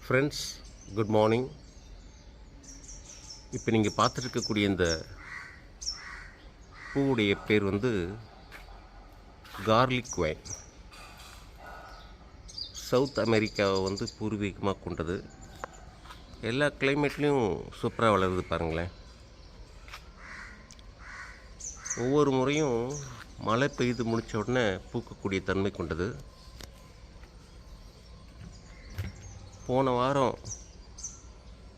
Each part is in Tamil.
Friends, good morning. இப்போ நீங்கள் பார்த்துருக்கக்கூடிய இந்த பூவுடைய பேர் கார்லிக் வைன். சவுத் அமெரிக்காவை பூர்வீகமாக கொண்டது. எல்லா கிளைமேட்லேயும் சூப்பராக வளருது பாருங்களேன். ஒவ்வொரு முறையும் மழை பெய்து முடித்த உடனே பூக்கக்கூடிய தன்மை கொண்டது. போன வாரம்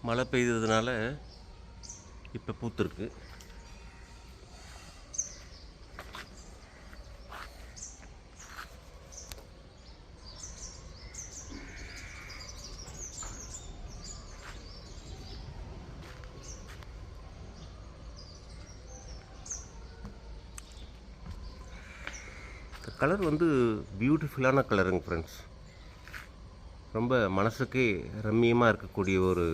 மழை பெய்ததுனால இப்போ பூத்துருக்கு. கலர் பியூட்டிஃபுல்லான கலருங்க ஃப்ரெண்ட்ஸ். ரொம்ப மனசுக்கே ரம்மியமாக இருக்கக்கூடிய ஒரு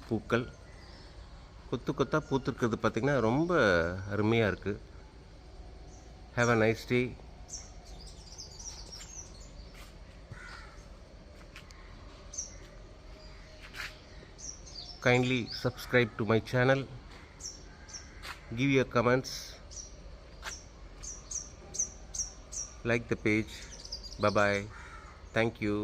பூக்கள். கொத்து கொத்தாக பூத்துருக்கிறது பார்த்திங்கன்னா ரொம்ப அருமையாக இருக்குது. Have a nice day. Kindly subscribe to my channel. Give your comments. Like the page. Bye bye. Thank you.